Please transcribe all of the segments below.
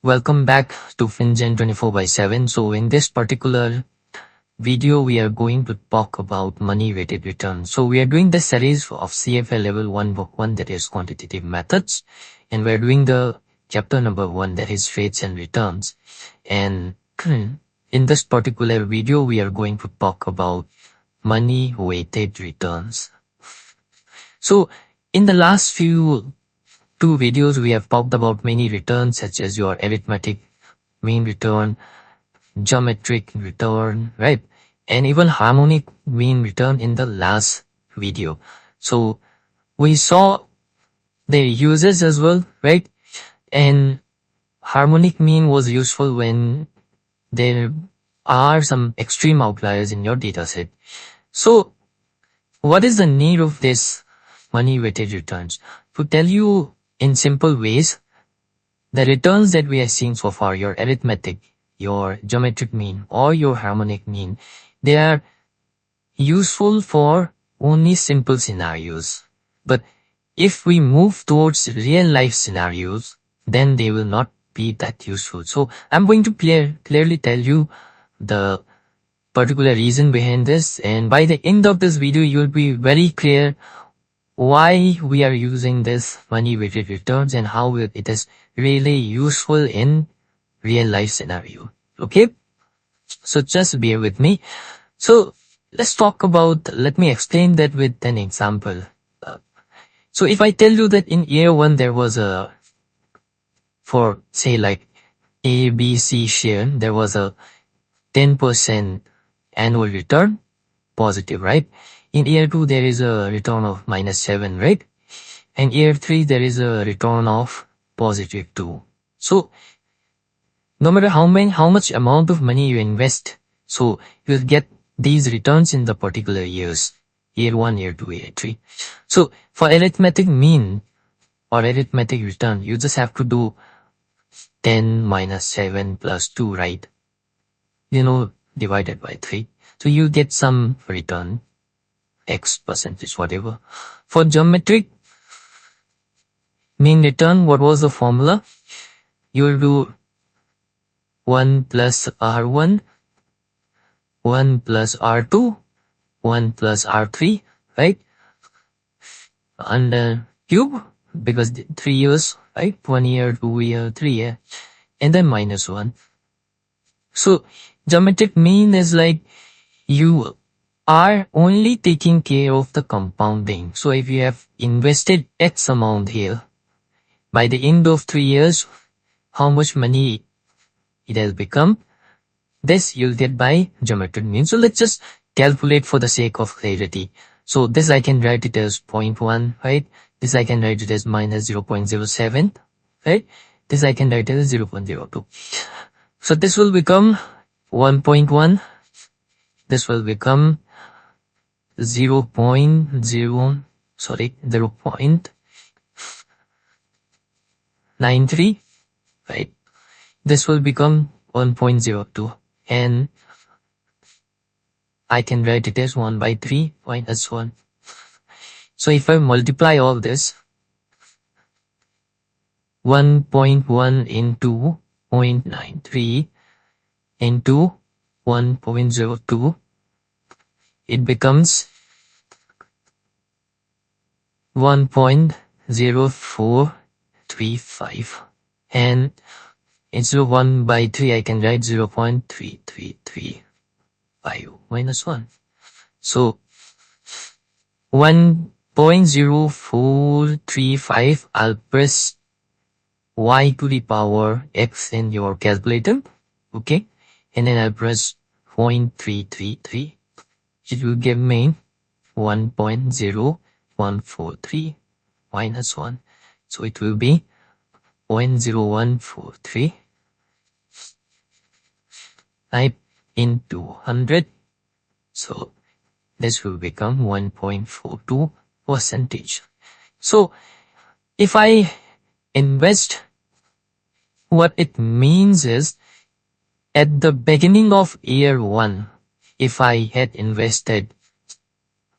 Welcome back to FinGen 24/7. So in this particular video, we are going to talk about money weighted return. So we are doing the series of CFA Level 1 Book 1, that is Quantitative Methods. And we're doing the chapter number 1, that is Rates and Returns. And in this particular video, we are going to talk about money weighted returns. So in the last few two videos, we have talked about many returns such as your arithmetic mean return, geometric return, right? And even harmonic mean return in the last video. So we saw their uses as well, right? And harmonic mean was useful when there are some extreme outliers in your dataset. So what is the need of this money weighted returns? To tell you in simple ways, the returns that we are seeing so far, your arithmetic, your geometric mean, or your harmonic mean, they are useful for only simple scenarios. But if we move towards real life scenarios, then they will not be that useful. So I'm going to clearly tell you the particular reason behind this, and by the end of this video, you'll be very clear why we are using this money weighted returns and how it is really useful in real life scenario. Okay, so just bear with me. So let me explain that with an example. So if I tell you that in year 1 there was for say like A, B, C share, there was a 10% annual return, positive, right? In year 2 there is a return of -7, right? And year 3 there is a return of +2. So no matter how much amount of money you invest, so you'll get these returns in the particular years, year 1, year 2, year 3. So for arithmetic mean or arithmetic return, you just have to do 10 minus 7 plus 2, right? Divided by 3. So you get some return, X percentage, whatever. For geometric mean return, what was the formula? You will do 1 plus R1, 1 plus R2, 1 plus R3, right? Under cube, because 3 years, right? 1 year, 2 year, 3 year, and then -1. So geometric mean is like you are only taking care of the compounding. So if you have invested X amount here, by the end of 3 years, how much money it has become, this you'll get by geometric mean. So let's just calculate for the sake of clarity. So this I can write it as 0.1, right? This I can write it as -0.07, right? This I can write it as 0.02. So this will become 1.1. This will become 0.93, right? This will become 1.02, and I can write it as 1 by 3 minus 1. So if I multiply all this, 1.1 into 0.93 into 1.02, it becomes 1.0435, and instead of 1 by 3 I can write 0.3335 minus 1. So 1.0435, I'll press y to the power x in your calculator, okay? And then I'll press 0.333. It will give me 1.0143 minus 1. So it will be 0.0143 type into 100. So this will become 1.42 percentage. So if I invest, what it means is at the beginning of year 1, if I had invested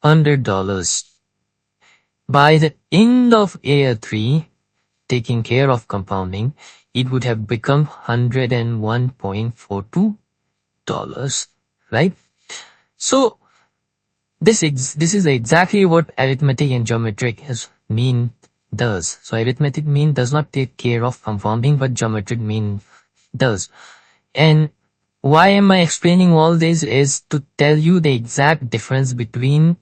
$100, by the end of year 3, taking care of compounding, it would have become $101.42, right? So this is exactly what arithmetic and geometric mean does. So arithmetic mean does not take care of compounding, but geometric mean does. And why am I explaining all this is to tell you the exact difference between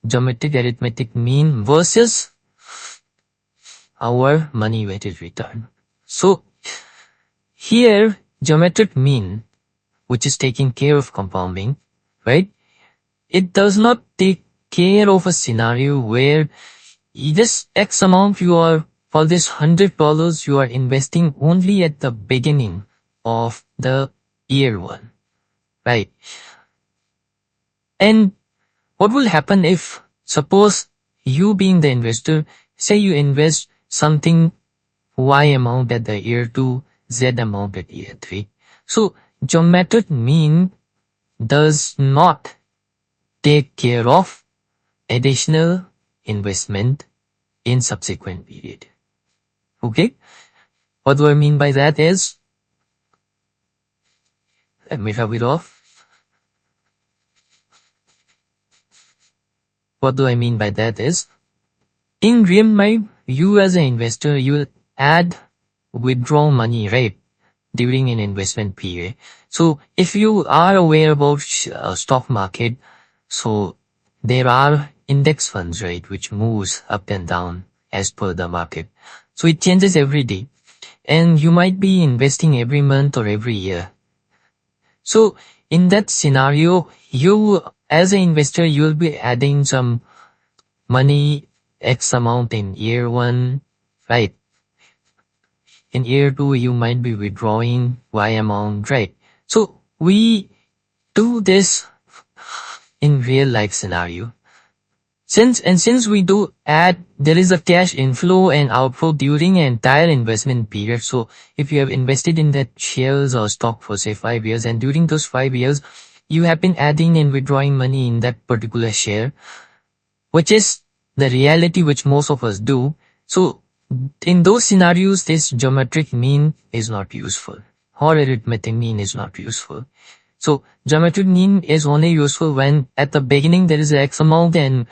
geometric arithmetic mean versus our money weighted return. So here geometric mean, which is taking care of compounding, right? It does not take care of a scenario where this X amount for this $100 you are investing only at the beginning of the year one, right? And what will happen if, suppose you being the investor, say you invest something Y amount at the year 2, Z amount at year 3. So geometric mean does not take care of additional investment in subsequent period. Okay? What do I mean by that is, let me rub it off. What do I mean by that is, in real life, you as an investor, you will withdraw money, right, during an investment period. So if you are aware about stock market, so there are index funds, right, which moves up and down as per the market. So it changes every day, and you might be investing every month or every year. So in that scenario, you as an investor, you will be adding some money, X amount in year 1, right? In year 2, you might be withdrawing Y amount, right? So we do this in real life scenario. Since we do add, there is a cash inflow and outflow during an entire investment period. So if you have invested in that shares or stock for say 5 years, and during those 5 years, you have been adding and withdrawing money in that particular share, which is the reality which most of us do. So in those scenarios, this geometric mean is not useful, or arithmetic mean is not useful. So geometric mean is only useful when at the beginning there is X amount and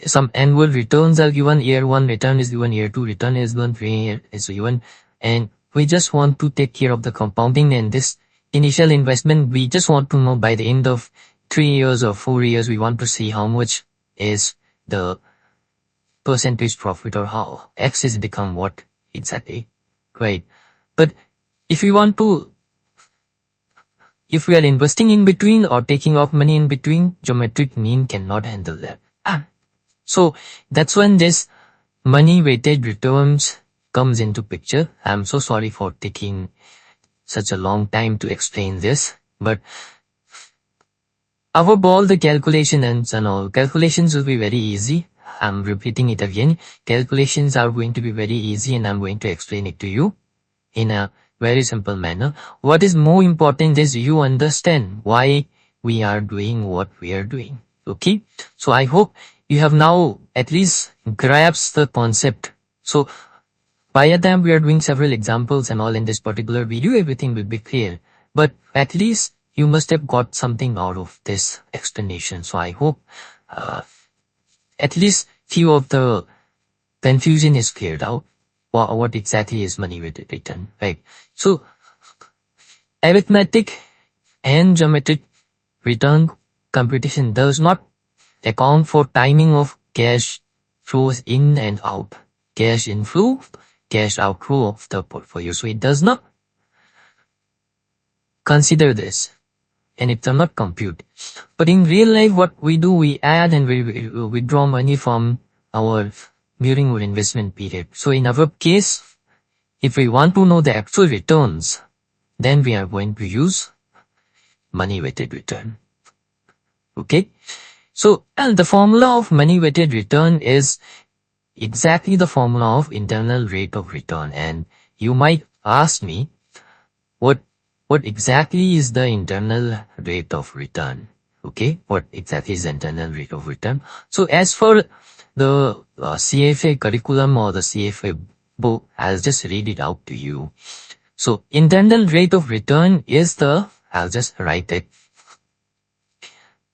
some annual returns are given, year 1 return is given, year 2 return is given, 3 year is given, and we just want to take care of the compounding, and this initial investment, we just want to know by the end of 3 years or 4 years, we want to see how much is the percentage profit or how X is become what exactly, right? But if we are investing in between or taking off money in between, geometric mean cannot handle that. So that's when this money weighted returns comes into picture. I'm so sorry for taking such a long time to explain this, but above all the calculations and all, calculations will be very easy. I'm repeating it again. Calculations are going to be very easy, and I'm going to explain it to you in a very simple manner. What is more important is you understand why we are doing what we are doing. Okay? So I hope you have now at least grasped the concept. So by the time we are doing several examples and all in this particular video, everything will be clear. But at least you must have got something out of this explanation. So I hope at least few of the confusion is cleared out. What exactly is money weighted return, right? So arithmetic and geometric return computation does not account for timing of cash flows in and out, cash inflow, cash outflow of the portfolio. So it does not consider this, and it does not compute. But in real life, what we do, we add and we withdraw money from during our investment period. So in our case, if we want to know the actual returns, then we are going to use money weighted return. Okay? So, and the formula of money weighted return is exactly the formula of internal rate of return. And you might ask me, what exactly is the internal rate of return? Okay, what exactly is the internal rate of return? So as for the CFA curriculum or the CFA book, I'll just read it out to you. So internal rate of return is I'll just write it.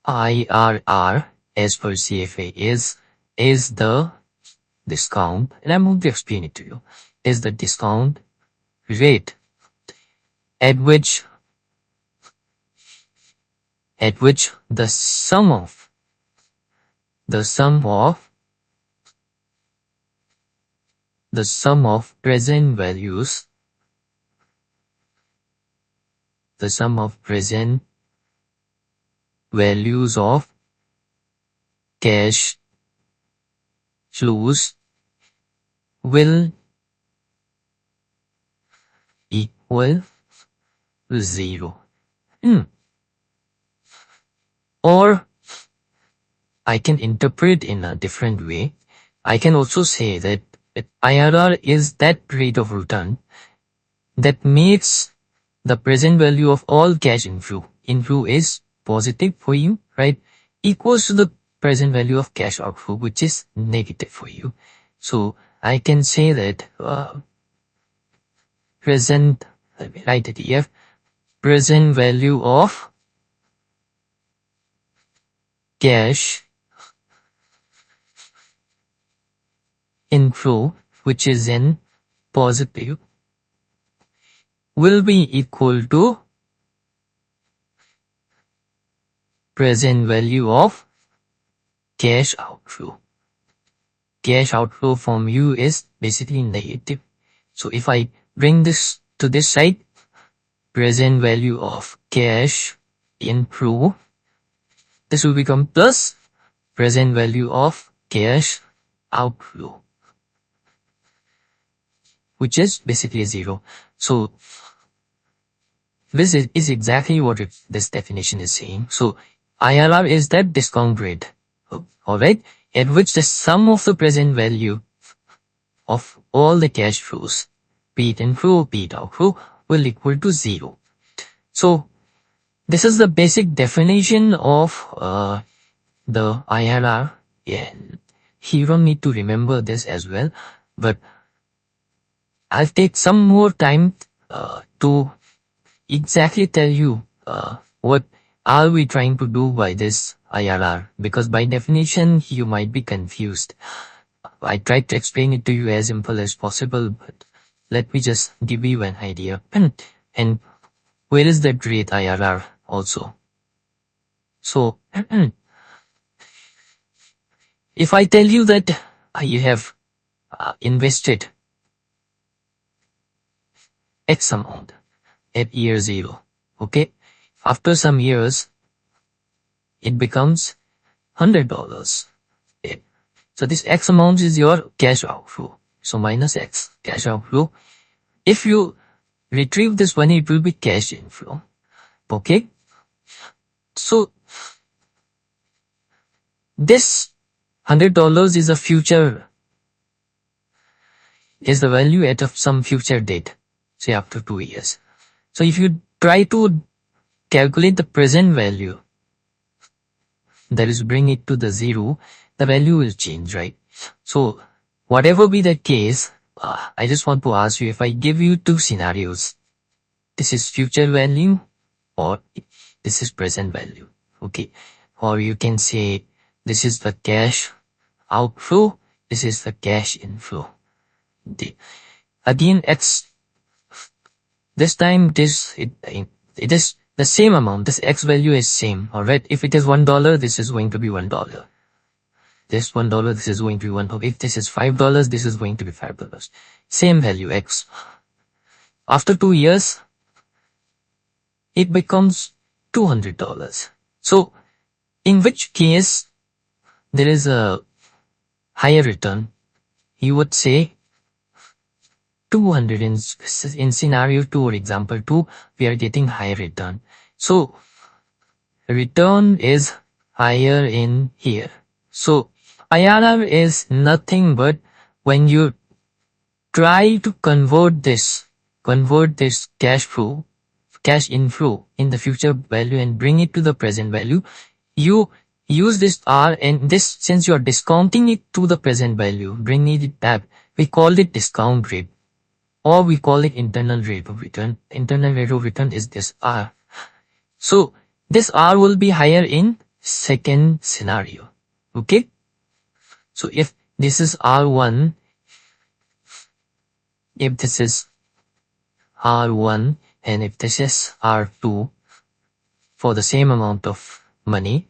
IRR as per CFA is the discount, and I'm going to explain it to you, is the discount rate at which the sum of present values of cash flows will equal 0. Or I can interpret in a different way. I can also say that IRR is that rate of return that makes the present value of all cash inflow is positive for you, right, equals to the present value of cash outflow, which is negative for you. So I can say that present, let me write it here, present value of cash inflow, which is in positive, will be equal to present value of cash outflow. Cash outflow from you is basically negative. So if I bring this to this side, present value of cash inflow, this will become plus present value of cash outflow, which is basically 0. So this is exactly what this definition is saying. So IRR is that discount rate, alright, at which the sum of the present value of all the cash flows, be it inflow, be it outflow, will equal to 0. So this is the basic definition of the IRR. Yeah, you don't need to remember this as well, but I'll take some more time to exactly tell you what are we trying to do by this IRR, because by definition you might be confused. I tried to explain it to you as simple as possible, but let me just give you an idea. And where is that rate IRR also? So if I tell you that you have invested X amount at year 0, okay, after some years it becomes $100. Okay. So this X amount is your cash outflow. So minus X cash outflow. If you retrieve this money, it will be cash inflow. Okay. So this $100 is a future, is the value at some future date, say after 2 years. So if you try to calculate the present value, that is bring it to the 0, the value will change, right? So whatever be the case, I just want to ask you, if I give you 2 scenarios, this is future value or this is present value, okay? Or you can say this is the cash outflow, this is the cash inflow. Again, this time it is the same amount. This X value is same, alright? If it is $1, this is going to be $1. This $1, this is going to be $1. If this is $5, this is going to be $5. Same value, X. After 2 years, it becomes $200. So, in which case, there is a higher return. You would say 200 in scenario 2 or example 2, we are getting higher return. So, return is higher in here. So, IRR is nothing but when you try to convert this cash inflow in the future value and bring it to the present value, you use this R, and this, since you are discounting it to the present value, bringing it back, we call it discount rate. or we call it internal rate of return. Internal rate of return is this R. So this R will be higher in second scenario. Okay. So if this is R1, if this is R1 and if this is R2 for the same amount of money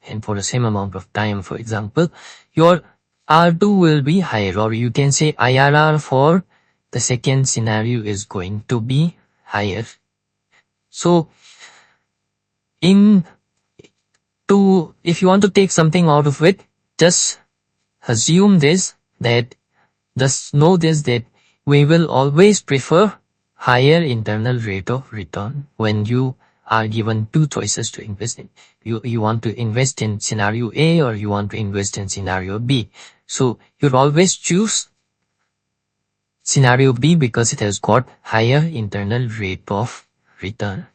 and for the same amount of time, for example, your R2 will be higher, or you can say IRR for the second scenario is going to be higher. So if you want to take something out of it, just assume this, that just know this, that we will always prefer higher internal rate of return when you are given two choices to invest in. You want to invest in scenario A or you want to invest in scenario B. So you'll always choose scenario B because it has got higher internal rate of return.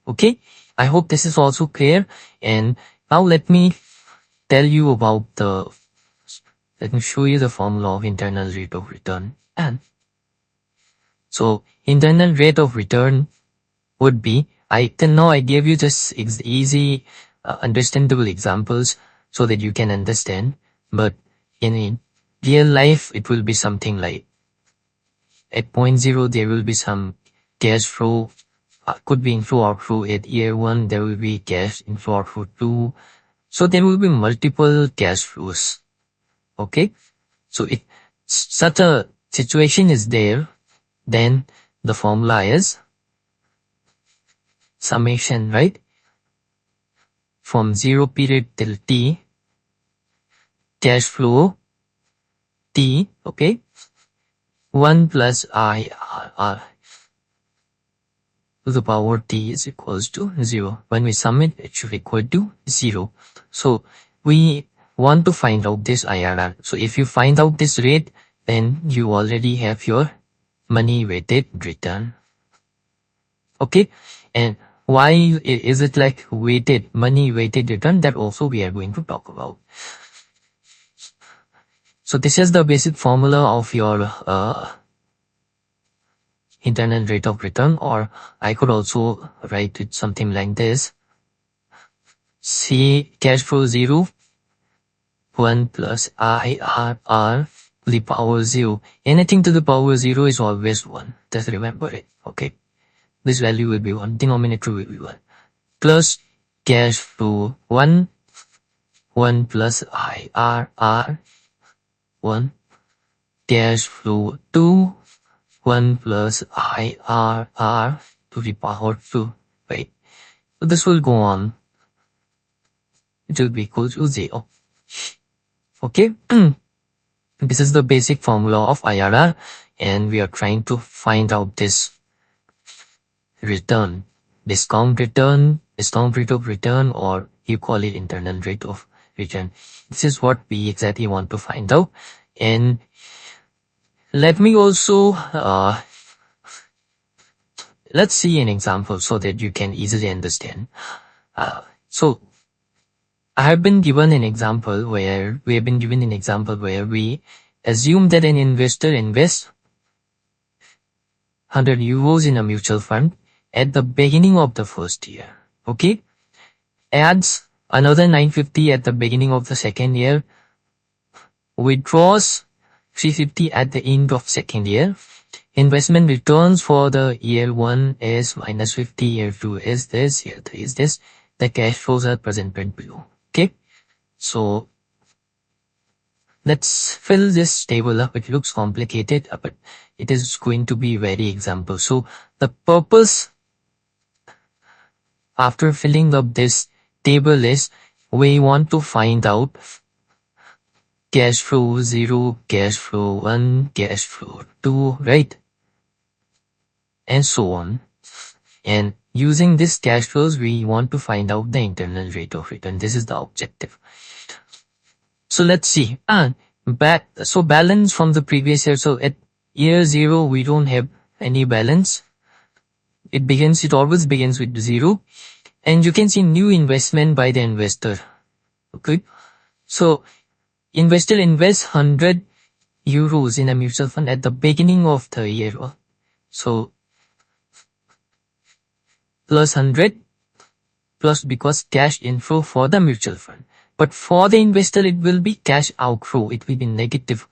Okay, I hope this is also clear. And now let me show you the formula of internal rate of return. And so internal rate of return would be, I gave you just easy understandable examples so that you can understand, but in real life it will be something like at point 0 there will be some cash flow, could be inflow outflow. At year 1 there will be cash inflow outflow 2, so there will be multiple cash flows. Okay, so if such a situation is there, then the formula is summation, right? From 0 period till t, cash flow t, okay, 1 plus IRR to the power t is equals to 0. When we sum it, it should equal to 0. So we want to find out this IRR. So if you find out this rate, then you already have your money weighted return. Okay, and why is it like money weighted return? That also we are going to talk about. So this is the basic formula of your internal rate of return, or I could also write it something like this. C cash flow 0, 1 plus IRR to the power 0. Anything to the power 0 is always 1. Just remember it. Okay. This value will be 1. Denominator will be 1. Plus cash flow 1. 1 plus IRR 1. Cash flow 2. 1 plus IRR to the power 2. Right. So this will go on. It will be equal to 0. Okay. This is the basic formula of IRR, and we are trying to find out this return, discount rate of return, or you call it internal rate of return. This is what we exactly want to find out. And let me also let's see an example so that you can easily understand. So I have been given an example where we assume that an investor invests 100 euros in a mutual fund at the beginning of the first year. Okay, adds another 950 at the beginning of the second year, withdraws 350 at the end of second year. Investment returns for the year 1 is minus 50, year 2 is this, year 3 is this. The cash flows are presented below. Okay, so let's fill this table up. It looks complicated, but it is going to be very example. So the purpose after filling up this table is we want to find out cash flow 0, cash flow 1, cash flow 2, right? And so on. And using this cash flows, we want to find out the internal rate of return. This is the objective. So let's see. So balance from the previous year. So at year 0, we don't have any balance. It always begins with 0. And you can see new investment by the investor. Okay. So investor invests 100 euros in a mutual fund at the beginning of the year. So plus 100 plus because cash inflow for the mutual fund. But for the investor, it will be cash outflow. It will be negative.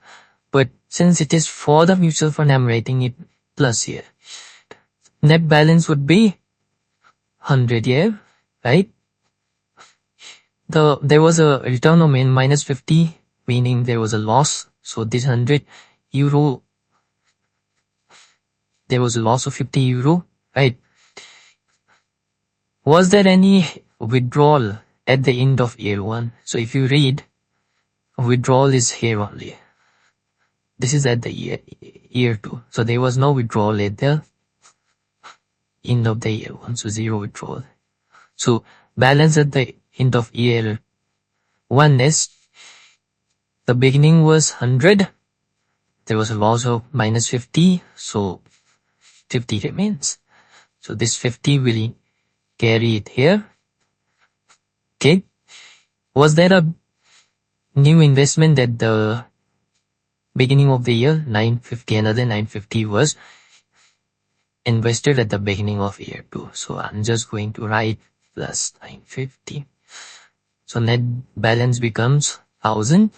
But since it is for the mutual fund, I'm writing it plus here. Net balance would be 100 here, right? There was a return of minus 50, meaning there was a loss. So this 100 euro, there was a loss of 50 euro, right? Was there any withdrawal at the end of year 1? So if you read, withdrawal is here only. This is at the year 2. So there was no withdrawal at the end of the year 1. So zero withdrawal. So balance at the end of year 1 is, the beginning was 100. There was a loss of minus 50. So 50 remains. So this 50 will carry it here. Okay. Was there a new investment at the beginning of the year? 950, another 950 was invested at the beginning of year 2. So I'm just going to write plus 950. So net balance becomes 1000.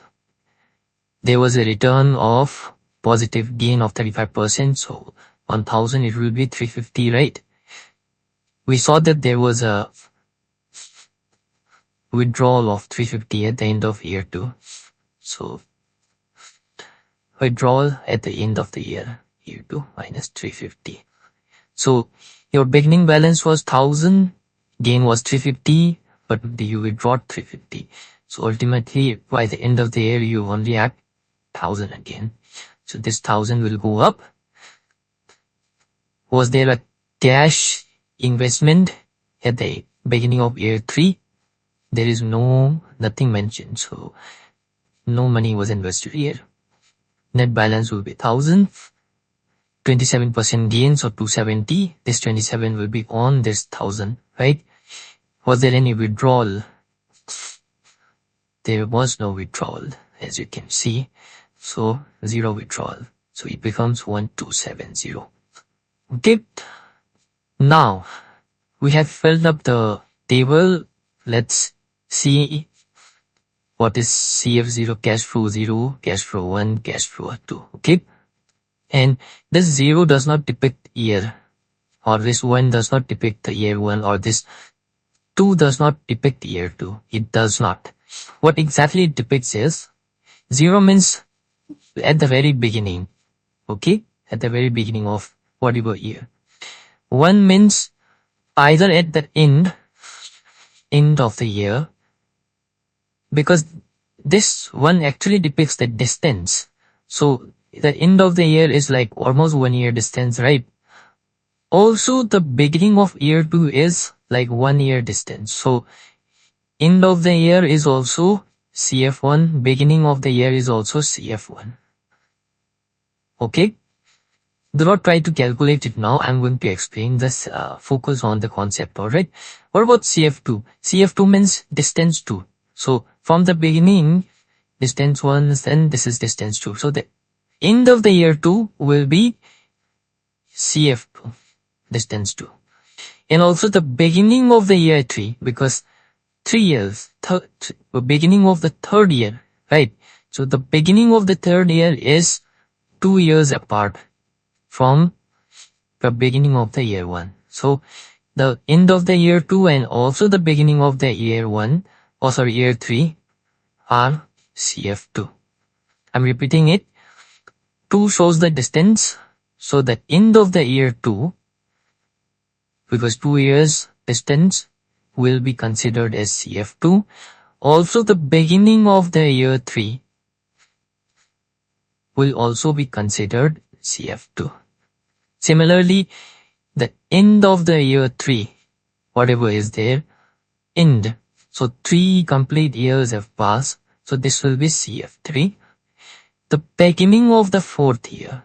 There was a return of positive gain of 35%. So 1000, it will be 350, right? We saw that there was a withdrawal of 350 at the end of year 2. So withdrawal at the end of the year 2 minus 350. So your beginning balance was 1000, gain was 350, but you withdraw 350. So ultimately by the end of the year you only have 1000 again. So this 1000 will go up. Was there a cash investment at the beginning of year 3? There is nothing mentioned. So no money was invested here. Net balance will be 1000. 27% gain, so 270. This 27 will be on this 1000, right? Was there any withdrawal? There was no withdrawal, as you can see. So zero withdrawal. So it becomes 1270. Okay. Now we have filled up the table. Let's see what is CF0, cash flow 0, cash flow 1, cash flow 2. Okay. And this 0 does not depict year, or this 1 does not depict the year 1, or this 2 does not depict year 2. It does not. What exactly it depicts is, 0 means at the very beginning. Okay? At the very beginning of whatever year. 1 means either at the end of the year, because this 1 actually depicts the distance. So the end of the year is like almost 1 year distance, right? Also, the beginning of year 2 is like 1 year distance. So end of the year is also CF1. Beginning of the year is also CF1. Okay? Do not try to calculate it now. I'm going to explain this. Focus on the concept, alright? What about CF2? CF2 means distance 2. So from the beginning, distance 1, then this is distance 2. So the end of the year 2 will be CF2, distance 2. And also the beginning of the year 3, because 3 years, beginning of the third year, right? So the beginning of the third year is 2 years apart from the beginning of the year 1. So the end of the year 2 and also the beginning of the year 1, year 3 are CF2. I'm repeating it. 2 shows the distance. So the end of the year 2, because 2 years distance, will be considered as CF2. Also the beginning of the year 3 will also be considered CF2. Similarly, the end of the year 3, whatever is there, end. So 3 complete years have passed. So this will be CF3. The beginning of the 4th year,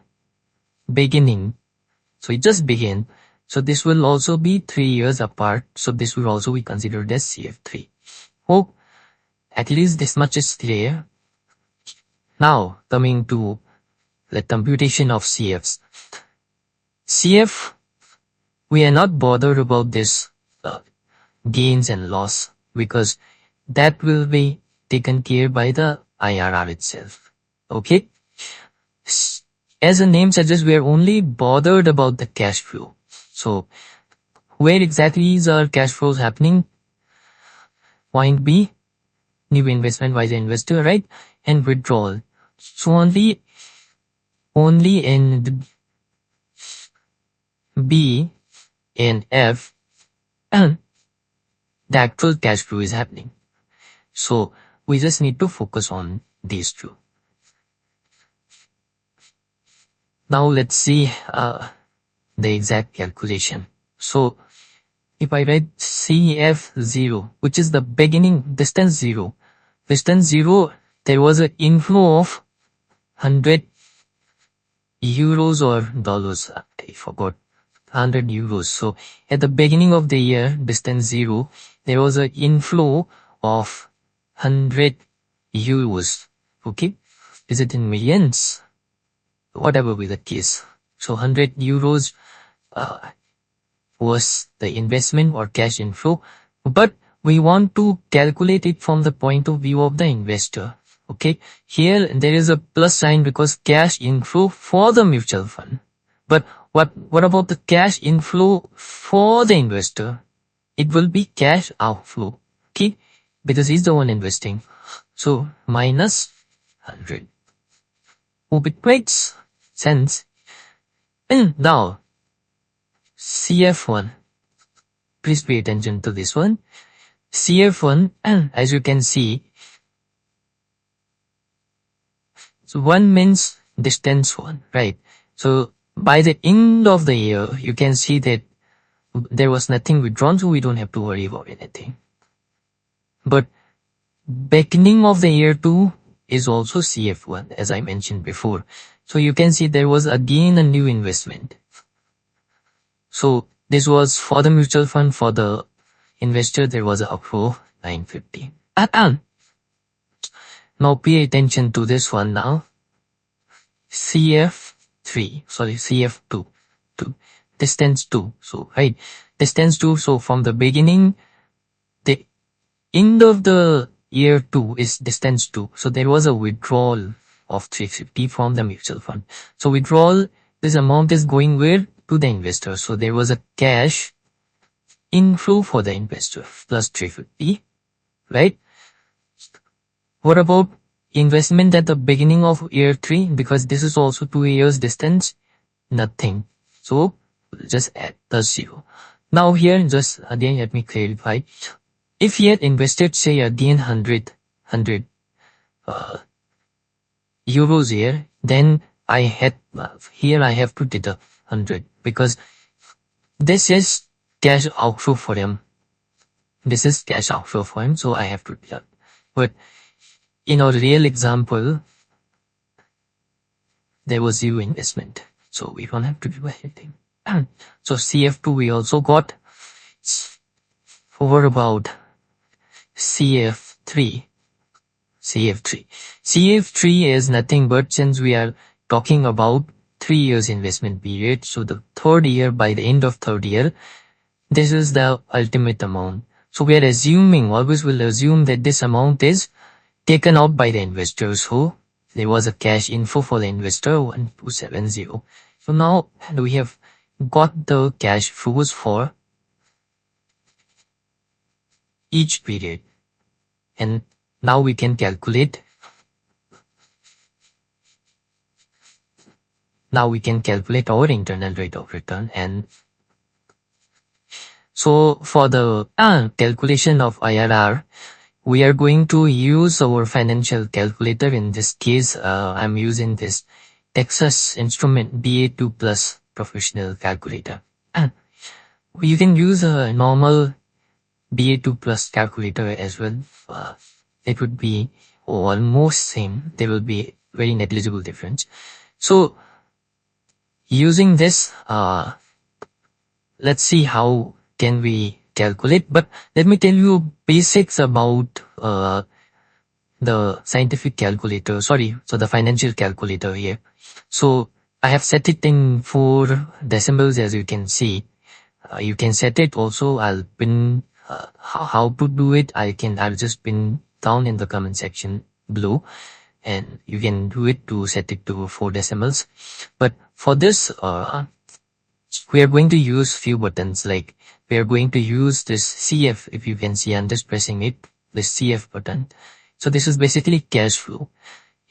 beginning. So it just began. So this will also be 3 years apart. So this will also be considered as CF3. Hope at least this much is clear. Now coming to the computation of CFs. CF, we are not bothered about this gains and loss because that will be taken care by the IRR itself. Okay. As the name suggests, we are only bothered about the cash flow. So where exactly is our cash flows happening? Point B, new investment by the investor, right? And withdrawal. So only in the B and F and the actual cash flow is happening. So we just need to focus on these two. Now let's see the exact calculation. So if I write CF0, which is the beginning distance 0, there was an inflow of 100 euros or dollars. I forgot. 100 euros. So at the beginning of the year, distance 0, there was an inflow of 100 euros. Okay. Is it in millions? Whatever be the case. So 100 euros was the investment or cash inflow, but we want to calculate it from the point of view of the investor. Okay, here there is a plus sign because cash inflow for the mutual fund. But what about the cash inflow for the investor? It will be cash outflow. Okay, because he's the one investing. So minus 100. Hope it makes sense. And now CF1. Please pay attention to this one. CF1, and as you can see, so 1 means distance 1, right? So by the end of the year, you can see that there was nothing withdrawn, so we don't have to worry about anything. But beginning of the year 2 is also CF1, as I mentioned before. So you can see there was again a new investment. So this was for the mutual fund, for the investor, there was a outflow 950. Now pay attention to this one now. CF2, distance 2. So, right, distance 2. So from the beginning, the end of the year 2 is distance 2. So there was a withdrawal of 350 from the mutual fund. So withdrawal, this amount is going where? To the investor. So there was a cash inflow for the investor plus 350, right? What about investment at the beginning of year 3? Because this is also 2 years distance, nothing. So just add the 0. Now here, just again, let me clarify. If he had invested, say again 100 euros here, then I have to deduct 100 because this is cash outflow for him. This is cash outflow for him, so I have to deduct. But in our real example, there was 0 investment, so we don't have to do anything. So CF2 we also got. Over about CF3 is nothing but, since we are talking about 3 years investment period, so the third year, by the end of third year, this is the ultimate amount. So we are assuming, always will assume that this amount is taken out by the investor. So there was a cash inflow for the investor 1270. So now we have got the cash flows for each period, and now we can calculate. Now we can calculate our internal rate of return. And so for the calculation of IRR, we are going to use our financial calculator. In this case, I'm using this Texas Instrument BA2 Plus professional calculator. You can use a normal BA2 Plus calculator as well. It would be almost same. There will be very negligible difference. So using this, let's see how can we calculate. But let me tell you basics about the scientific calculator. So the financial calculator here. So I have set it in 4 decimals, as you can see. You can set it also. I'll pin how to do it. I'll just pin down in the comment section below, and you can do it to set it to 4 decimals. But for this, we are going to use few buttons. Like we are going to use this CF. If you can see, I'm just pressing it, this CF button. So this is basically cash flow,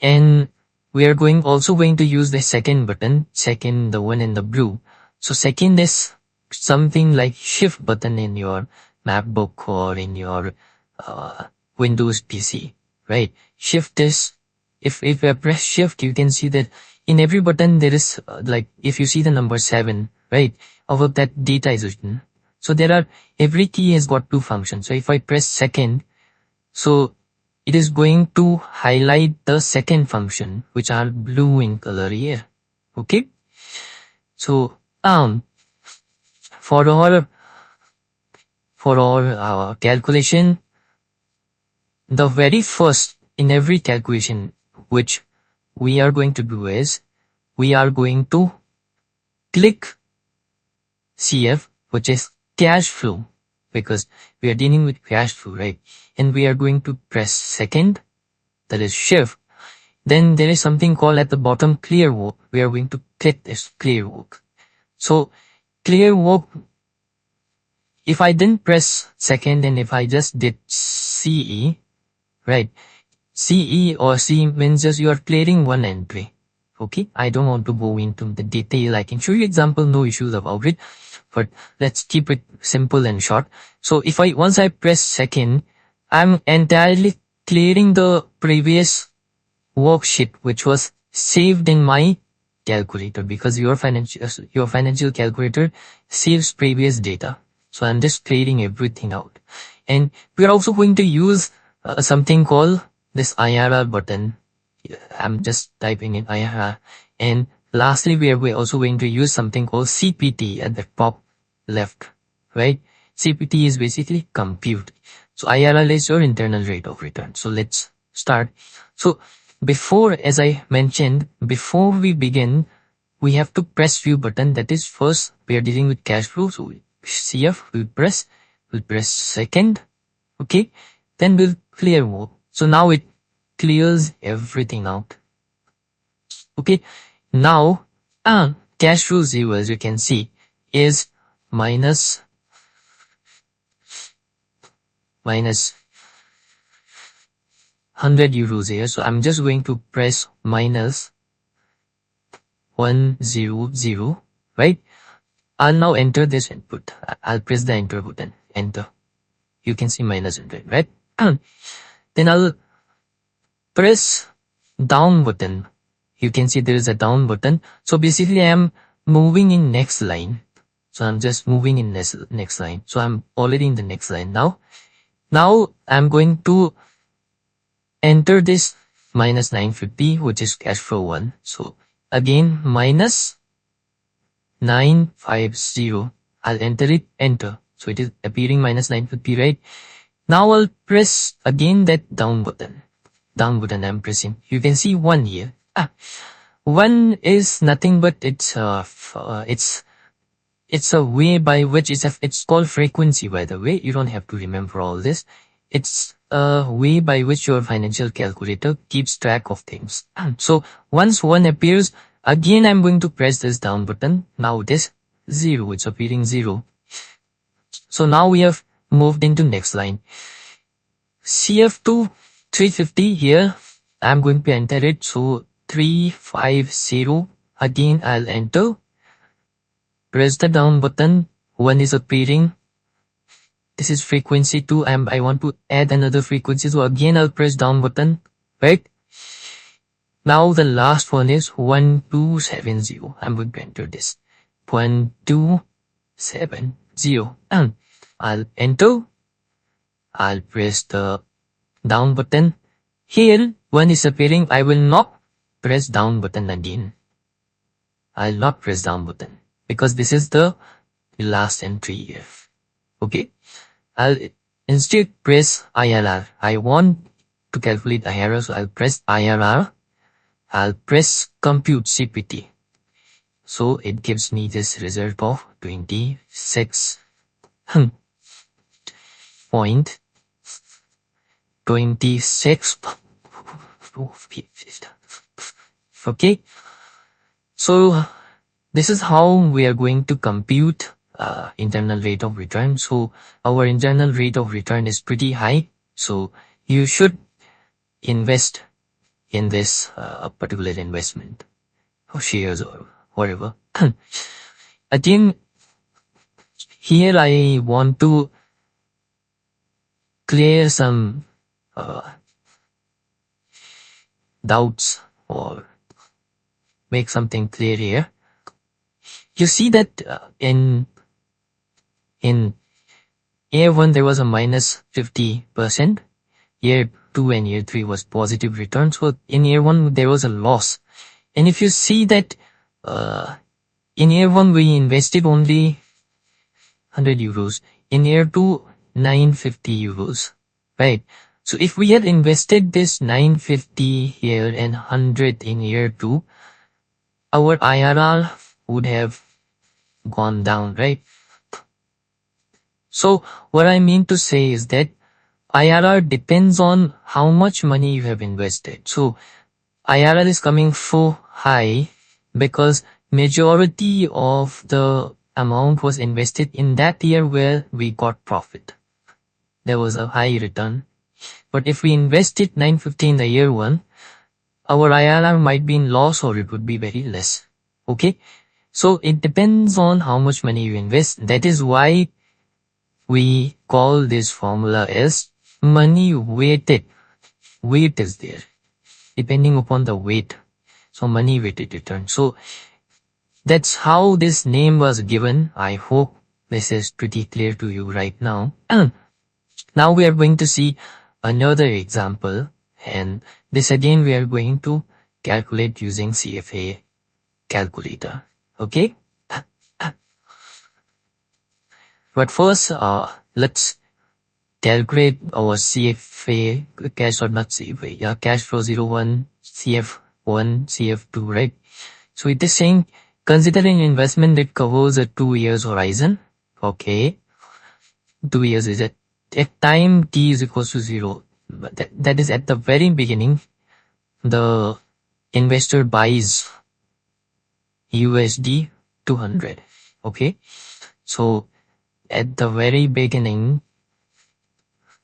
and we are also going to use the second button, the one in the blue. So second is something like shift button in your MacBook or in your Windows PC, right? Shift is, if I press shift, you can see that in every button there is like, if you see the number 7, right, above that data is written. So every key has got 2 functions. So if I press second, so it is going to highlight the second function, which are blue in color here. Okay. So for our calculation, the very first in every calculation which we are going to do is we are going to click CF, which is cash flow, because we are dealing with cash flow, right? And we are going to press second, that is shift. Then there is something called at the bottom clear work. We are going to click this clear work. So clear work, if I didn't press second and if I just did CE, right? CE or C means just you are clearing one entry. Okay, I don't want to go into the detail. I can show you example, no issues about it, but let's keep it simple and short. So if once I press second, I'm entirely clearing the previous worksheet which was saved in my calculator, because your financial calculator saves previous data. So I'm just clearing everything out. And we are also going to use something called this IRR button. I'm just typing in IRR. And lastly, we're also going to use something called CPT at the top left, right? CPT is basically compute. So IRR is your internal rate of return. So let's start. So as I mentioned, before we begin, we have to press few button. That is, first we are dealing with cash flow. So CF we'll press second. Okay. Then we'll clear work. So now it clears everything out. Okay. Now, cash flow 0, as you can see, is minus 100 euros here. So I'm just going to press minus 100, right? I'll now enter this input. I'll press the enter button. Enter. You can see minus 100, right? Then I'll press down button. You can see there is a down button. So basically I'm moving in next line. So I'm just moving in next line. So I'm already in the next line now. Now I'm going to enter this minus 950, which is cash flow 1. So again, minus 950. I'll enter it, enter. So it is appearing minus 950, right? Now I'll press again that down button. Down button I'm pressing. You can see 1 here. 1 is nothing but it's a way by which it's called frequency, by the way. You don't have to remember all this. It's a way by which your financial calculator keeps track of things. So once 1 appears, again I'm going to press this down button. Now this 0, it's appearing 0. So now we have moved into next line. CF2 350 here. I'm going to enter it. So 350. Again I'll enter. Press the down button. 1 is appearing. This is frequency 2. I want to add another frequency. So again I'll press down button. Right? Now the last one is 1270. I'm going to enter this. 1270. And I'll enter. I'll press the down button. Here 1 is appearing. I will not press down button again. I'll not press down button, because this is the last entry here. Okay. I'll instead press IRR. I want to calculate IRR, so I'll press IRR. I'll press compute CPT. So it gives me this result of 26 point 26. Okay, so this is how we are going to compute internal rate of return. So our internal rate of return is pretty high, so you should invest in this particular investment or shares or whatever. Again, here I want to clear some doubts or make something clear here. You see that in year 1 there was a minus 50%, year 2 and year 3 was positive return. So in year 1 there was a loss. And if you see that in year 1 we invested only 100 euros, in year 2 950 euros, right? So if we had invested this 950 here and 100 in year 2, our IRR would have gone down, right? So what I mean to say is that IRR depends on how much money you have invested. So IRR is coming so high because majority of the amount was invested in that year where we got profit. There was a high return. But if we invested 950 in the year 1, our IRR might be in loss or it would be very less. Okay? So it depends on how much money you invest. That is why we call this formula as money weighted. Weight is there, depending upon the weight. So money weighted return. So that's how this name was given. I hope this is pretty clear to you right now. Now we are going to see another example, and this again we are going to calculate using CFA calculator. Okay? But first, let's calculate our CFA, cash or not CFA, yeah, cash flow 01, CF1, CF2, right? So it is saying, considering investment that covers a 2 years horizon, okay, 2 years is at time t is equals to 0. That is at the very beginning, the investor buys USD 200, okay? So at the very beginning,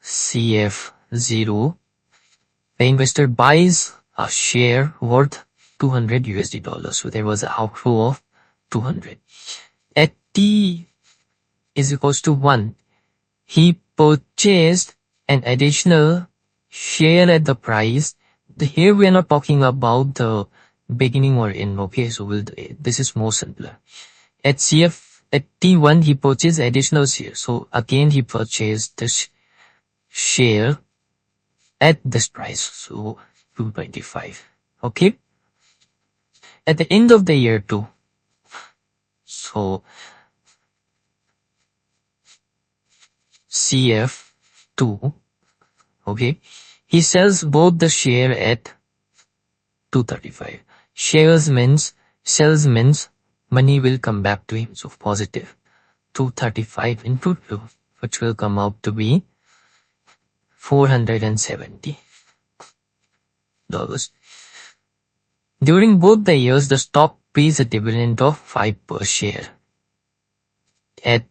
CF0, the investor buys a share worth 200 USD dollars. So there was an outflow of 200. At T is equals to 1, he purchased an additional share at the price. Here we are not talking about the beginning or end, okay? So this is more simpler. At T1, he purchased additional share. So again, he purchased this share at this price. So 225. Okay. At the end of the year 2. So CF2. Okay. He sells both the share at 235. Sells means money will come back to him. So positive 235 into 2, which will come out to be $470. During both the years, the stock pays a dividend of 5 per share. At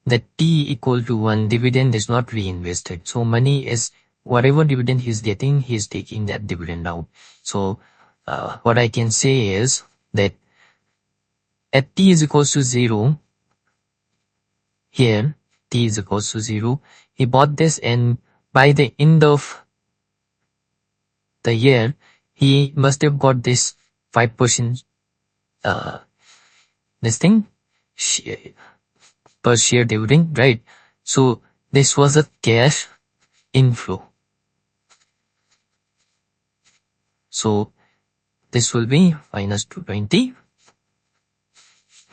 the T equal to 1, dividend is not reinvested. So money is, whatever dividend he's getting, he's taking that dividend out. So what I can say is that at T is equals to 0, here T is equals to 0, he bought this, and by the end of the year, he must have got this 5% this thing per share dividend, right? So this was a cash inflow. So this will be minus 220.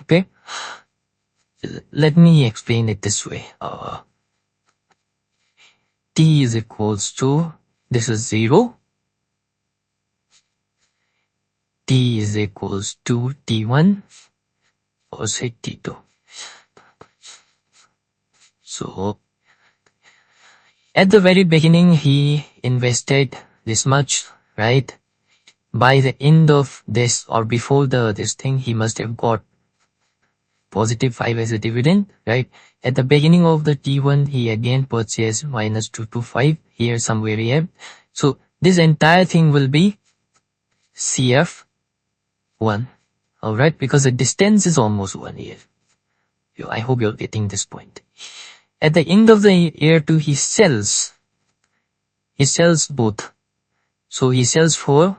Okay. Let me explain it this way. T is equals to, this is 0. T is equals to T1. was 82. So at the very beginning, he invested this much, right? By the end of this or before this thing, he must have got positive 5 as a dividend, right? At the beginning of the T1, he again purchased minus 2 to 5 here somewhere here. So this entire thing will be CF1, alright? Because the distance is almost 1 year. I hope you're getting this point. At the end of the year 2, he sells both. So he sells for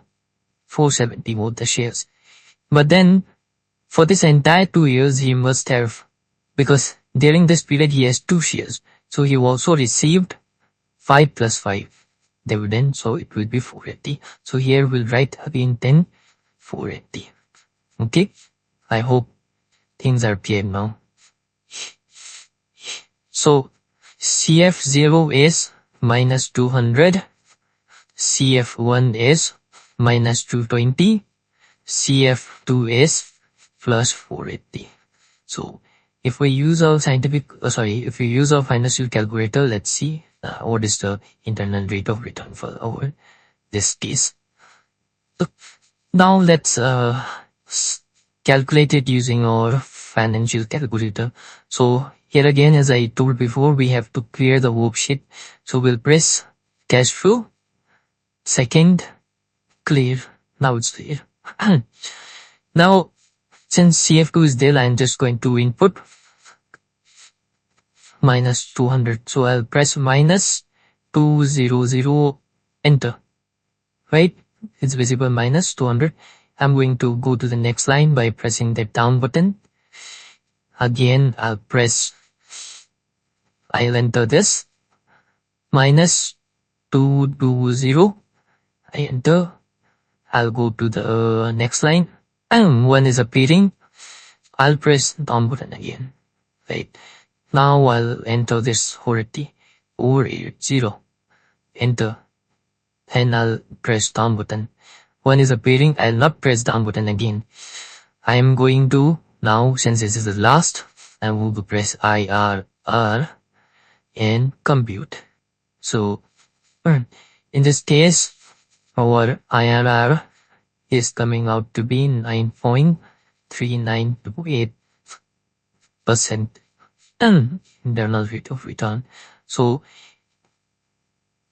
470 both the shares. But then for this entire 2 years, he must have, because during this period he has 2 shares. So he also received 5 plus 5 dividend. So it will be 480. So here we'll write again 10, 480. Okay. I hope things are clear now. So CF0 is minus 200. CF1 is minus 220. CF2 is plus 480. So if we use our if we use our financial calculator, let's see what is the internal rate of return for our this case. So now let's calculate it using our financial calculator. So here again, as I told before, we have to clear the worksheet. So we'll press cash flow. Second, clear. Now it's clear. Now, since CF2 is there, I'm just going to input minus 200. So I'll press minus 200, enter. Right? It's visible minus 200. I'm going to go to the next line by pressing the down button. Again, I'll enter this. Minus 220. I enter. I'll go to the next line. And one is appearing. I'll press down button again. Right. Now I'll enter this 480 over 80. Enter. And I'll press down button. One is appearing. I'll not press down button again. I am going to now, since this is the last, I will press IRR and compute. So in this case, our IRR is coming out to be 9.3928% internal rate of return. So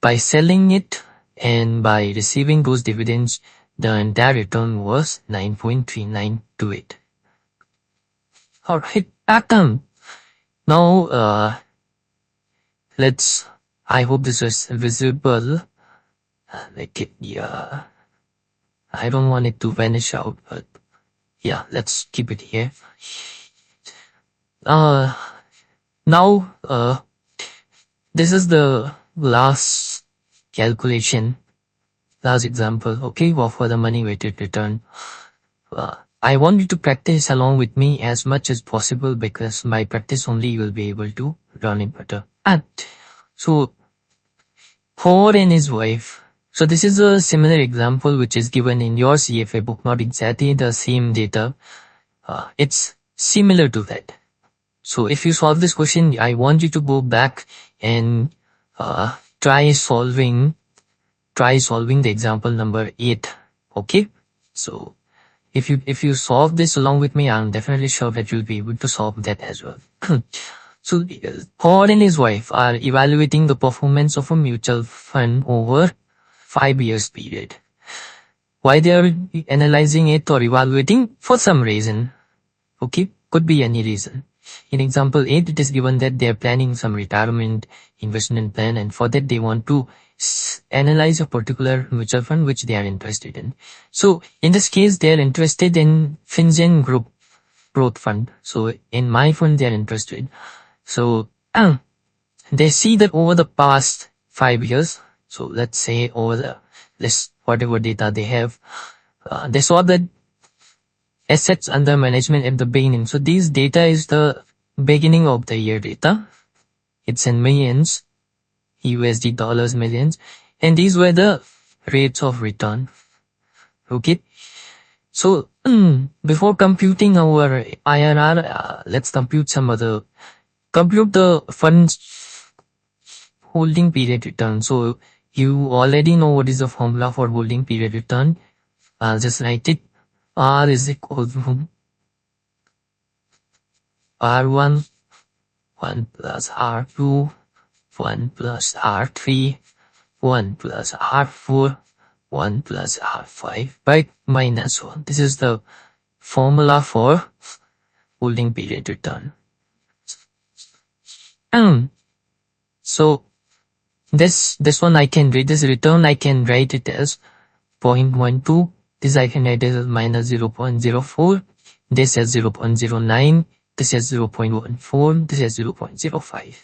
by selling it and by receiving those dividends, the entire return was 9.3928. Alright, now I hope this is visible. Like it, yeah. I don't want it to vanish out, but yeah, let's keep it here. Now, this is the last calculation, last example, okay, for the money weighted return. I want you to practice along with me as much as possible, because by practice only you will be able to run it better. And so, Ford and his wife. So this is a similar example which is given in your CFA book, not exactly the same data. It's similar to that. So if you solve this question, I want you to go back and try solving the example number 8. Okay? So if you solve this along with me, I'm definitely sure that you'll be able to solve that as well. So Ford and his wife are evaluating the performance of a mutual fund over 5 years period. Why they are analyzing it or evaluating? For some reason. Okay? Could be any reason. In example 8, it is given that they are planning some retirement investment plan, and for that they want to analyze a particular mutual fund which they are interested in. So in this case, they are interested in FinGen Group Growth Fund. So in my fund, they are interested. So they see that over the past 5 years, so let's say over whatever data they have, they saw that assets under management at the beginning. So this data is the beginning of the year data. It's in millions, USD dollars millions. And these were the rates of return. Okay. So before computing our IRR, let's compute the funds holding period return. So you already know what is the formula for holding period return. I'll just write it. R is equal to R1, 1 plus R2, 1 plus R3, 1 plus R4, 1 plus R5 by minus 1. This is the formula for holding period return. So this one I can write, this return I can write it as 0.12. This I can write as minus 0.04. This as 0.09. This as 0.14. This as 0.05.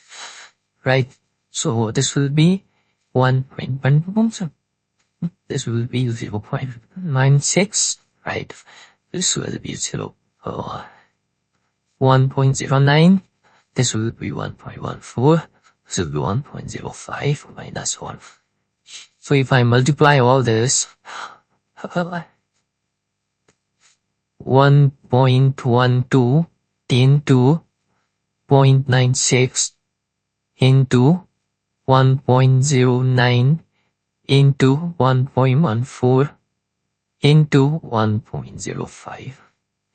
Right? So this will be 1.1. This will be 0.96. Right? This will be 1.09. This will be 1.14. This will be 1.05 minus 1. So if I multiply all this, 1.12 into 0.96 into 1.09 into 1.14 into 1.05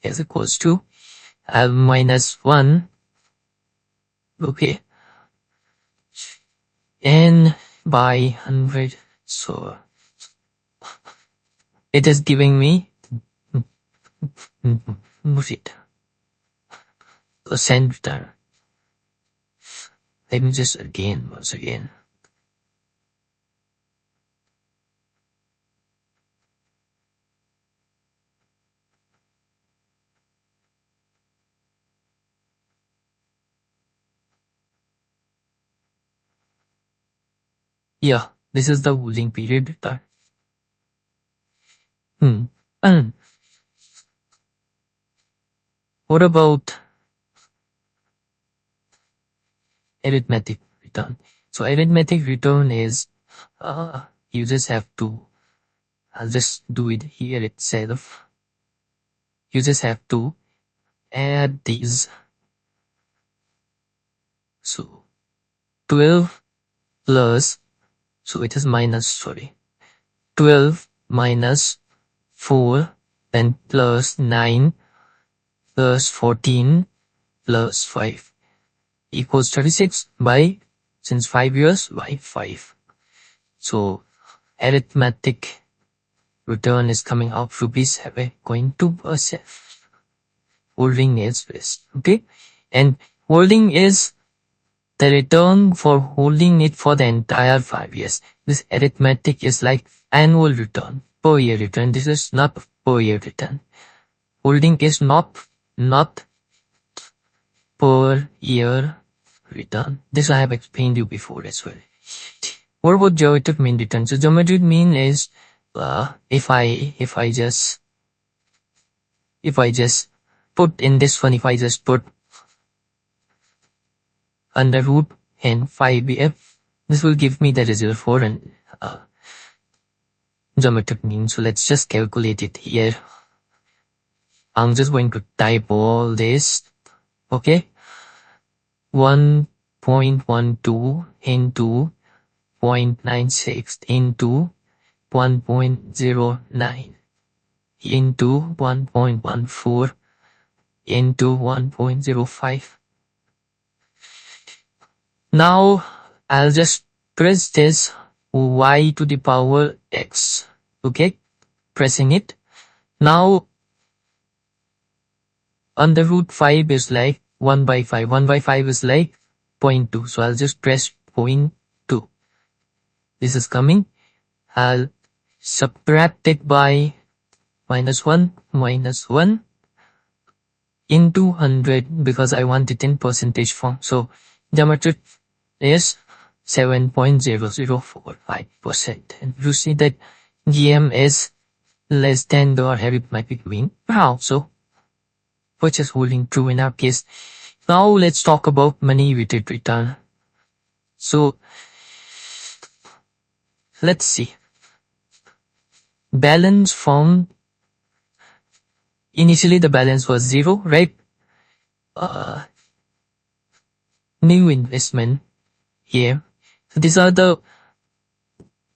is equals to minus 1. Okay. N by 100. So it is giving me percent return. Let me just once again. Yeah, this is the holding period return. What about arithmetic return? So arithmetic return is you just have to, I'll just do it here itself. You just have to add these. So 12 plus, so it is 12 minus 4, then plus 9 plus 14 plus 5 equals 36 by, since 5 years, by 5. So arithmetic return is coming out to be 7.2%. Holding is best. Okay. And holding is the return for holding it for the entire 5 years. This arithmetic is like annual return, per year return. This is not per year return. Holding is not per year return. This I have explained you before as well. What about geometric mean return? So geometric mean is if I just put in this one, if I just put under root and 5bf, this will give me the result for an geometric mean. So let's just calculate it here. I'm just going to type all this. Okay. 1.12 into 0.96 into 1.09 into 1.14 into 1.05. Now I'll just press this y to the power x. Okay, pressing it. Now under root 5 is like 1 by 5. 1 by 5 is like 0.2. So I'll just press 0.2. This is coming. I'll subtract it by minus 1 into 100 because I want it in percentage form. So geometric is 7.0045%. And you see that GM is less than the arithmetic mean. Wow. So which is holding true in our case. Now let's talk about money weighted return. So let's see. Balance from initially the balance was 0, right? New investment here. So these are the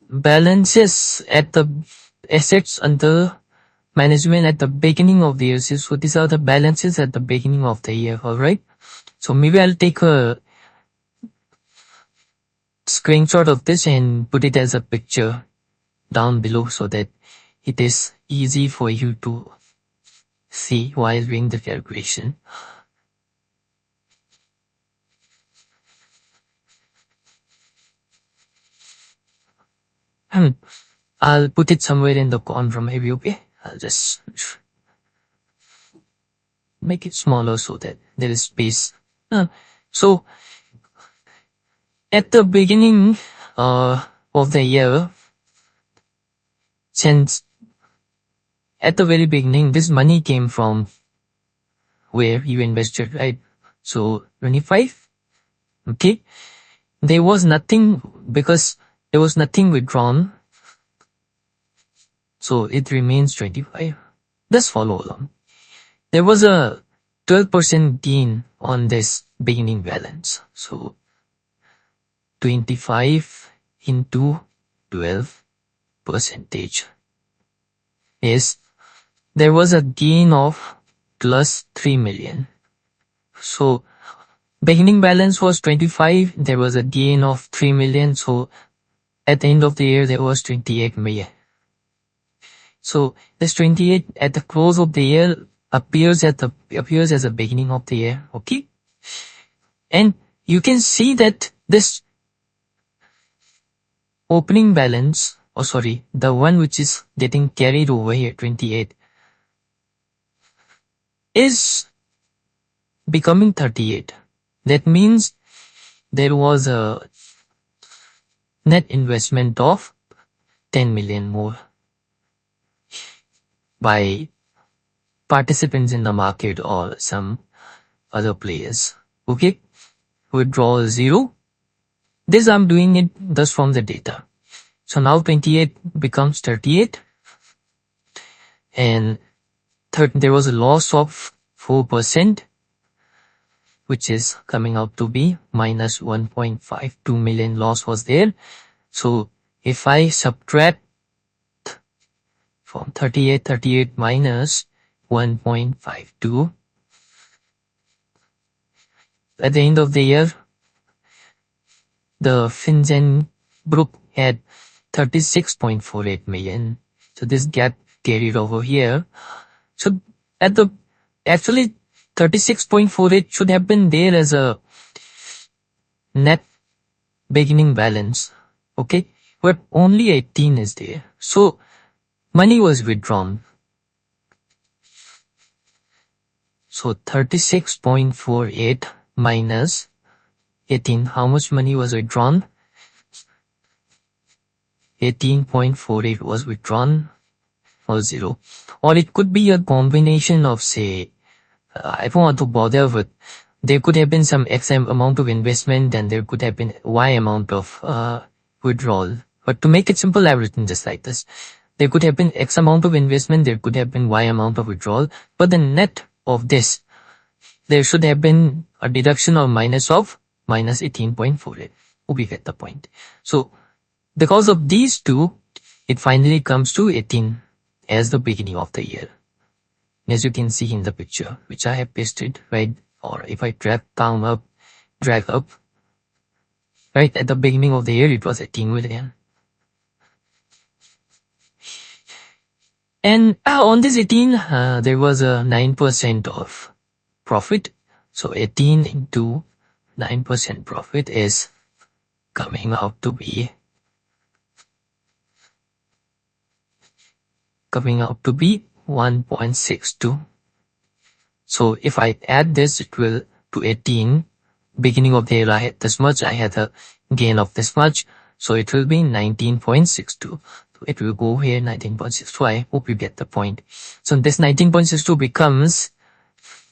balances at the assets under management at the beginning of the year. So these are the balances at the beginning of the year, alright? So maybe I'll take a screenshot of this and put it as a picture down below so that it is easy for you to see while doing the calculation. I'll put it somewhere in the corner maybe, okay? I'll just make it smaller so that there is space. So at the beginning of the year, since at the very beginning this money came from where you invested, right? So 25, okay? There was nothing because there was nothing withdrawn. So it remains 25. Just follow along. There was a 12% gain on this beginning balance. So 25 into 12 percentage is there was a gain of plus 3 million. So beginning balance was 25. There was a gain of 3 million. So at the end of the year, there was 28 million. So this 28 at the close of the year appears as the beginning of the year. Okay. And you can see that this opening balance, the one which is getting carried over here, 28, is becoming 38. That means there was a net investment of 10 million more by participants in the market or some other players. Okay. Withdrawal 0. This I'm doing it thus from the data. So now 28 becomes 38. And there was a loss of 4%, which is coming out to be minus 1.52 million loss was there. So if I subtract from 38 minus 1.52, at the end of the year, the FinGen group had 36.48 million. So this gap carried over here. So actually 36.48 should have been there as a net beginning balance. Okay. But only 18 is there. So money was withdrawn. So 36.48 minus 18. How much money was withdrawn? 18.48 was withdrawn, or 0. Or it could be a combination of, say, I don't want to bother with, there could have been some X amount of investment and there could have been Y amount of withdrawal. But to make it simple, I've written just like this. There could have been X amount of investment, there could have been Y amount of withdrawal, but the net of this, there should have been a deduction or minus of minus 18.48. We get the point. So because of these two, it finally comes to 18 as the beginning of the year. As you can see in the picture, which I have pasted, right? Or if I drag up, right? At the beginning of the year, it was 18 million. And on this 18, there was a 9% of profit. So 18 into 9% profit is coming out to be 1.62. So if I add this, it will to 18. Beginning of the year, I had this much. I had a gain of this much. So it will be 19.62. So it will go here 19.62. I hope you get the point. So this 19.62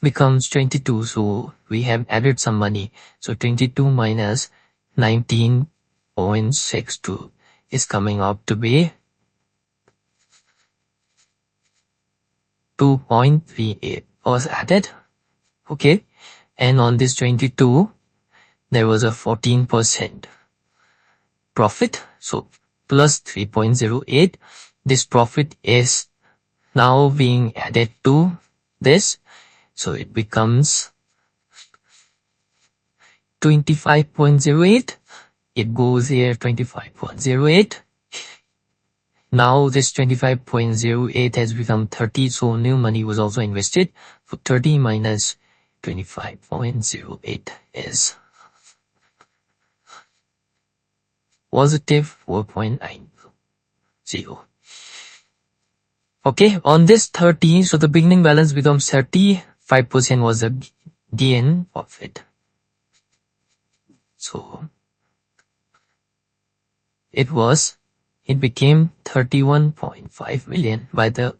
becomes 22. So we have added some money. So 22 minus 19.62 is coming out to be 2.38 was added. Okay. And on this 22, there was a 14% profit. So plus 3.08. This profit is now being added to this. So it becomes 25.08. It goes here 25.08. Now this 25.08 has become 30. So new money was also invested. So 30 minus 25.08 is positive 4.90. Okay, on this 30, so the beginning balance becomes 30. 5% was a gain of it. So it became 31.5 million by the,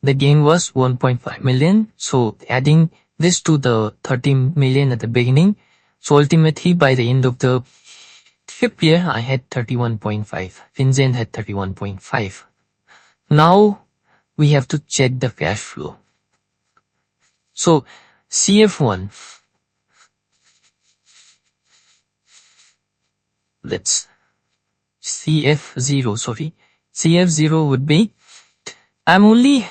the gain was 1.5 million. So adding this to the 30 million at the beginning. So ultimately by the end of the fifth year, I had 31.5. FinGen had 31.5. Now we have to check the cash flow. So CF1, CF0 would be, I'm only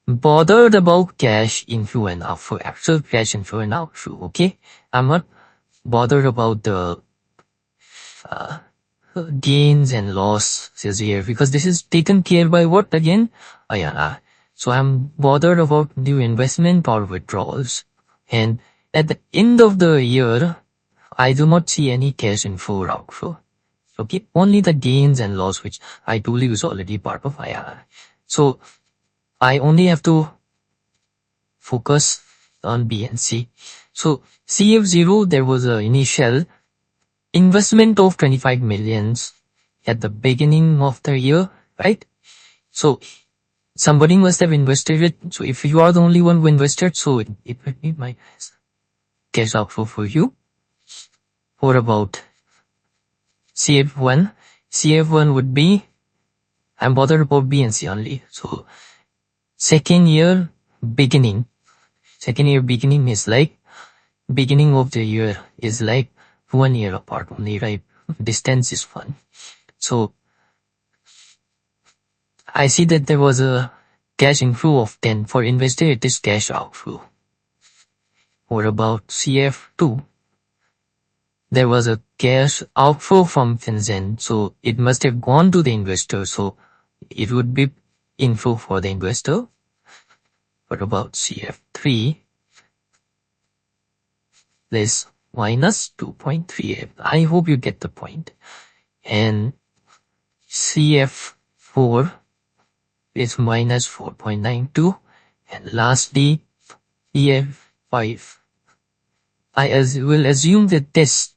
bothered about cash inflow and outflow, actual cash inflow and outflow, okay? I'm not bothered about the gains and losses here because this is taken care by what again? So I'm bothered about new investment or withdrawals. And at the end of the year, I do not see any cash inflow or outflow. Okay, only the gains and loss, which I told you is already part of IRR. So I only have to focus on B and C. So CF0, there was an initial investment of 25 millions at the beginning of the year, right? So somebody must have invested it. So if you are the only one who invested, so it would be my cash outflow for you. What about CF1? CF1 would be, I'm bothered about B and C only. So second year beginning is like, beginning of the year is like 1 year apart only, right? Distance is fun. So I see that there was a cash inflow of 10. For investor, it is cash outflow. What about CF2? There was a cash outflow from FinGen, so it must have gone to the investor, so it would be inflow for the investor. What about CF3? This minus 2.38. I hope you get the point. And CF4 is minus 4.92. And lastly, CF5. I will assume that this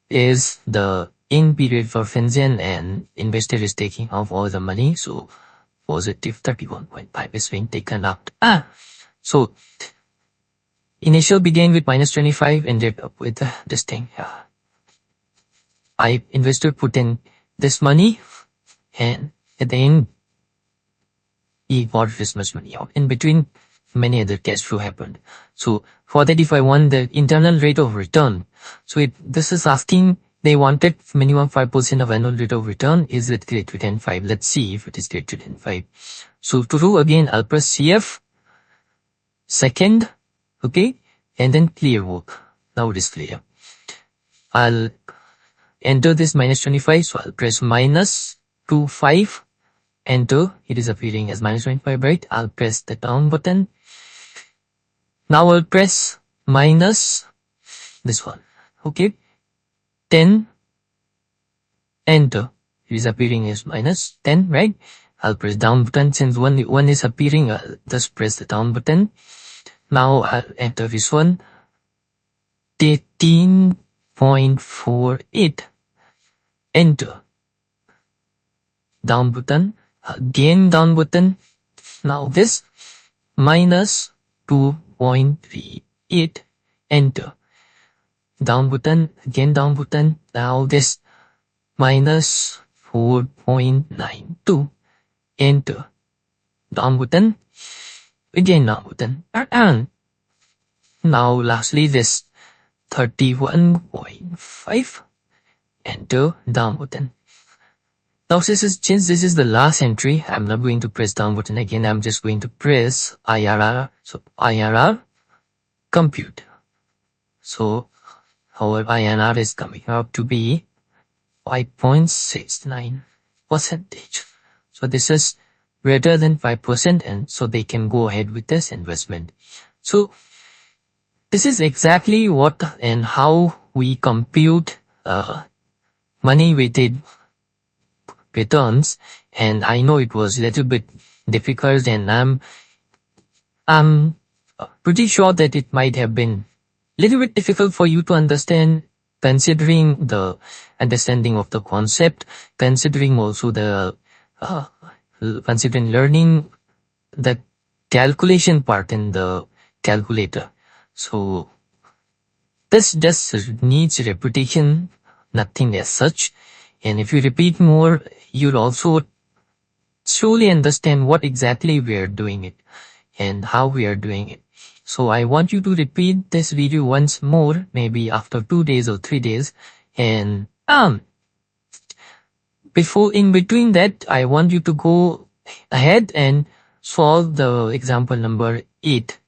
is the in period for FinGen and investor is taking off all the money. So positive 31.5 is being taken out. So initial began with minus 25, ended up with this thing. Investor put in this money and at the end, he got this much money out. In between, many other cash flow happened. So for that, if I want the internal rate of return, so this is asking, they wanted minimum 5% of annual rate of return. Is it greater than 5? Let's see if it is greater than 5. So to do again, I'll press CF, second, okay, and then clear work. Now it is clear. I'll enter this minus 25, so I'll press minus 25, enter, it is appearing as minus 25, right? I'll press the down button. Now I'll press minus this one, okay, 10, enter, it is appearing as minus 10, right? I'll press down button. Since one is appearing, I'll just press the down button. Now I'll enter this one, 13.48, enter, down button, again down button. Now this minus 2.38, enter, down button, again down button. Now this minus 4.92, enter, down button. again down button, and now lastly this 31.5, enter down button. Now since this is the last entry, I'm not going to press down button again, I'm just going to press IRR. So IRR compute. So our INR is coming out to be 5.69%. So this is greater than 5%, and so they can go ahead with this investment. So this is exactly what and how we compute money weighted returns, and I know it was a little bit difficult, and I'm pretty sure that it might have been a little bit difficult for you to understand, considering the understanding of the concept, considering also the considering learning the calculation part in the calculator. So this just needs repetition, nothing as such. And if you repeat more, you'll also surely understand what exactly we are doing it and how we are doing it. So I want you to repeat this video once more, maybe after 2 days or 3 days. And in between that, I want you to go ahead and solve the example number 8,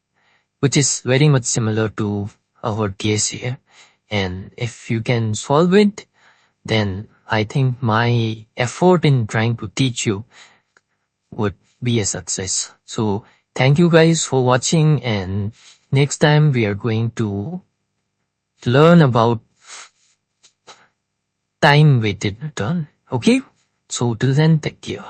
which is very much similar to our case here. And if you can solve it, then I think my effort in trying to teach you would be a success. So thank you guys for watching, and next time we are going to learn about time weighted return. Okay, so till then, take care.